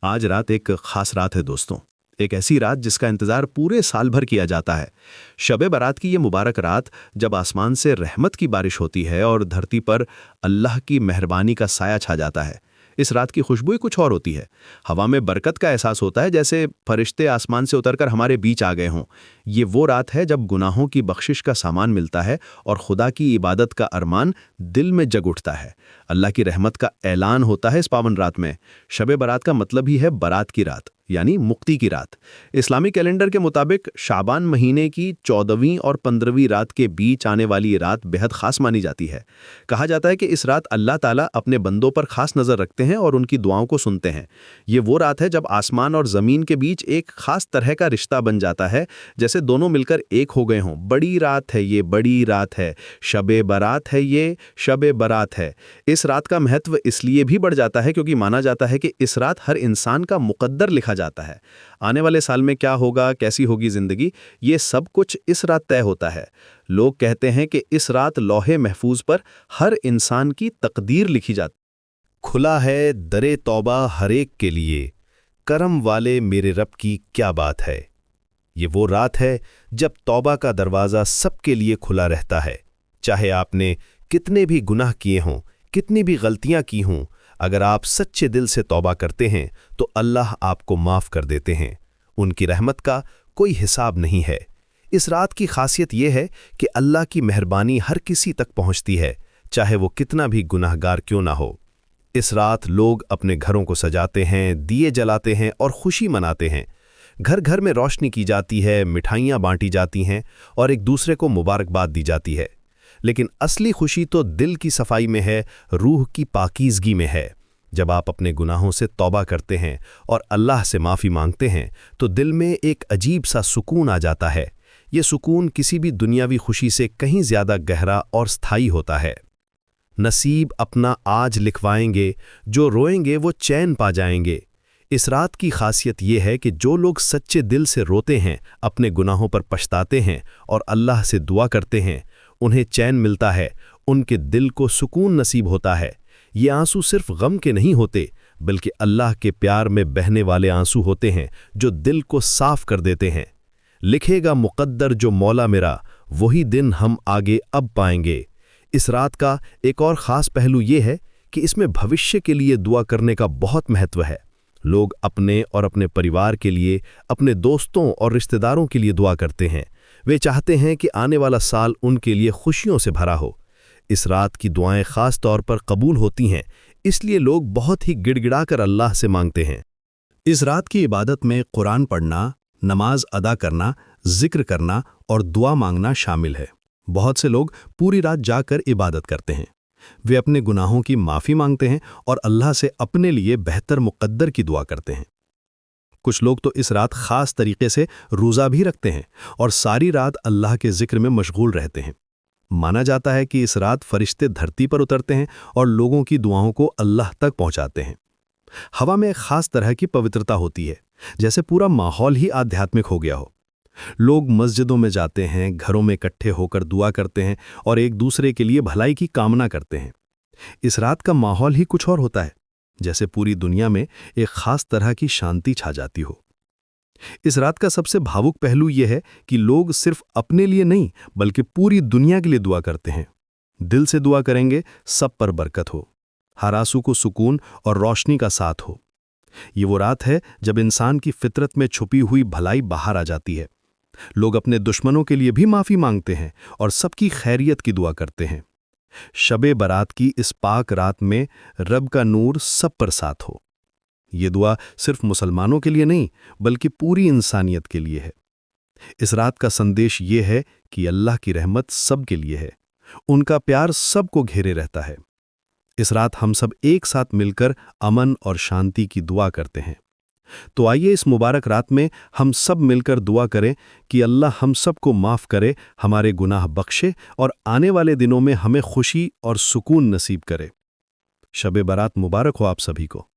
آج رات ایک خاص رات ہے دوستوں، ایک ایسی رات جس کا انتظار پورے سال بھر کیا جاتا ہے۔ شب برات کی یہ مبارک رات جب آسمان سے رحمت کی بارش ہوتی ہے اور دھرتی پر اللہ کی مہربانی کا سایہ چھا جاتا ہے۔ اس رات کی خوشبو کچھ اور ہوتی ہے، ہوا میں برکت کا احساس ہوتا ہے، جیسے فرشتے آسمان سے اتر کر ہمارے بیچ آ گئے ہوں۔ یہ وہ رات ہے جب گناہوں کی بخشش کا سامان ملتا ہے اور خدا کی عبادت کا ارمان دل میں جگ اٹھتا ہے۔ اللہ کی رحمت کا اعلان ہوتا ہے اس پاون رات میں۔ شب برات کا مطلب ہی ہے برات کی رات، یعنی مکتی کی رات۔ اسلامی کیلنڈر کے مطابق شعبان مہینے کی 14ویں اور 15ویں رات کے بیچ آنے والی رات بہت خاص مانی جاتی ہے۔ کہا جاتا ہے کہ اس رات اللہ تعالیٰ اپنے بندوں پر خاص نظر رکھتے ہیں اور ان کی دعاؤں کو سنتے ہیں۔ یہ وہ رات ہے جب آسمان اور زمین کے بیچ ایک خاص طرح کا رشتہ بن جاتا ہے، جیسے دونوں مل کر ایک ہو گئے ہوں۔ بڑی رات ہے یہ، بڑی رات ہے، شب برات ہے یہ، شب برات ہے۔ اس رات کا مہتو اس لیے بھی بڑھ جاتا ہے کیونکہ مانا جاتا ہے کہ اس رات ہر انسان کا مقدر لکھا جاتا ہے۔ آنے والے سال میں کیا ہوگا، کیسی ہوگی زندگی، یہ سب کچھ اس رات طے ہوتا ہے۔ لوگ کہتے ہیں کہ اس رات لوح محفوظ پر ہر انسان کی تقدیر لکھی جاتی ہے۔ کھلا ہے درِ توبہ ہر ایک کے لیے، کرم والے میرے رب کی کیا بات ہے۔ یہ وہ رات ہے جب توبہ کا دروازہ سب کے لیے کھلا رہتا ہے، چاہے آپ نے کتنے بھی گناہ کیے ہوں، کتنی بھی غلطیاں کی ہوں۔ اگر آپ سچے دل سے توبہ کرتے ہیں تو اللہ آپ کو معاف کر دیتے ہیں۔ ان کی رحمت کا کوئی حساب نہیں ہے۔ اس رات کی خاصیت یہ ہے کہ اللہ کی مہربانی ہر کسی تک پہنچتی ہے، چاہے وہ کتنا بھی گناہ گار کیوں نہ ہو۔ اس رات لوگ اپنے گھروں کو سجاتے ہیں، دیے جلاتے ہیں اور خوشی مناتے ہیں۔ گھر گھر میں روشنی کی جاتی ہے، مٹھائیاں بانٹی جاتی ہیں اور ایک دوسرے کو مبارکباد دی جاتی ہے۔ لیکن اصلی خوشی تو دل کی صفائی میں ہے، روح کی پاکیزگی میں ہے۔ جب آپ اپنے گناہوں سے توبہ کرتے ہیں اور اللہ سے معافی مانگتے ہیں تو دل میں ایک عجیب سا سکون آ جاتا ہے۔ یہ سکون کسی بھی دنیاوی خوشی سے کہیں زیادہ گہرا اور ستھائی ہوتا ہے۔ نصیب اپنا آج لکھوائیں گے، جو روئیں گے وہ چین پا جائیں گے۔ اس رات کی خاصیت یہ ہے کہ جو لوگ سچے دل سے روتے ہیں، اپنے گناہوں پر پچھتاتے ہیں اور اللہ سے دعا کرتے ہیں، انہیں چین ملتا ہے، ان کے دل کو سکون نصیب ہوتا ہے۔ یہ آنسو صرف غم کے نہیں ہوتے، بلکہ اللہ کے پیار میں بہنے والے آنسو ہوتے ہیں جو دل کو صاف کر دیتے ہیں۔ لکھے گا مقدر جو مولا میرا، وہی دن ہم آگے اب پائیں گے۔ اس رات کا ایک اور خاص پہلو یہ ہے کہ اس میں بھوشیہ کے لیے دعا کرنے کا بہت مہتو ہے۔ لوگ اپنے اور اپنے پریوار کے لیے، اپنے دوستوں اور رشتہ داروں کے لیے دعا کرتے ہیں۔ وہ چاہتے ہیں کہ آنے والا سال ان کے لیے خوشیوں سے بھرا ہو۔ اس رات کی دعائیں خاص طور پر قبول ہوتی ہیں، اس لیے لوگ بہت ہی گڑ گڑا کر اللہ سے مانگتے ہیں۔ اس رات کی عبادت میں قرآن پڑھنا، نماز ادا کرنا، ذکر کرنا اور دعا مانگنا شامل ہے۔ بہت سے لوگ پوری رات جا کر عبادت کرتے ہیں۔ وہ اپنے گناہوں کی معافی مانگتے ہیں اور اللہ سے اپنے لیے بہتر مقدر کی دعا کرتے ہیں۔ کچھ لوگ تو اس رات خاص طریقے سے روزہ بھی رکھتے ہیں اور ساری رات اللہ کے ذکر میں مشغول رہتے ہیں۔ مانا جاتا ہے کہ اس رات فرشتے دھرتی پر اترتے ہیں اور لوگوں کی دعاؤں کو اللہ تک پہنچاتے ہیں۔ ہوا میں ایک خاص طرح کی پوترتا ہوتی ہے، جیسے پورا ماحول ہی آدھیاتمک ہو گیا ہو۔ لوگ مسجدوں میں جاتے ہیں، گھروں میں اکٹھے ہو کر دعا کرتے ہیں اور ایک دوسرے کے لیے بھلائی کی کامنا کرتے ہیں۔ اس رات کا ماحول ہی کچھ اور ہوتا ہے، جیسے پوری دنیا میں ایک خاص طرح کی شانتی چھا جاتی ہو۔ اس رات کا سب سے بھاوک پہلو یہ ہے کہ لوگ صرف اپنے لیے نہیں بلکہ پوری دنیا کے لیے دعا کرتے ہیں۔ دل سے دعا کریں گے، سب پر برکت ہو، ہر آنسو کو سکون اور روشنی کا ساتھ ہو۔ یہ وہ رات ہے جب انسان کی فطرت میں چھپی ہوئی بھلائی باہر آ جاتی ہے۔ لوگ اپنے دشمنوں کے لیے بھی معافی مانگتے ہیں اور سب کی خیریت کی دعا کرتے ہیں۔ شب برات کی اس پاک رات میں رب کا نور سب پر ساتھ ہو۔ یہ دعا صرف مسلمانوں کے لیے نہیں بلکہ پوری انسانیت کے لیے ہے۔ اس رات کا سندیش یہ ہے کہ اللہ کی رحمت سب کے لیے ہے، ان کا پیار سب کو گھیرے رہتا ہے۔ اس رات ہم سب ایک ساتھ مل کر امن اور شانتی کی دعا کرتے ہیں۔ تو آئیے اس مبارک رات میں ہم سب مل کر دعا کریں کہ اللہ ہم سب کو معاف کرے، ہمارے گناہ بخشے اور آنے والے دنوں میں ہمیں خوشی اور سکون نصیب کرے۔ شب برات مبارک ہو آپ سبھی کو۔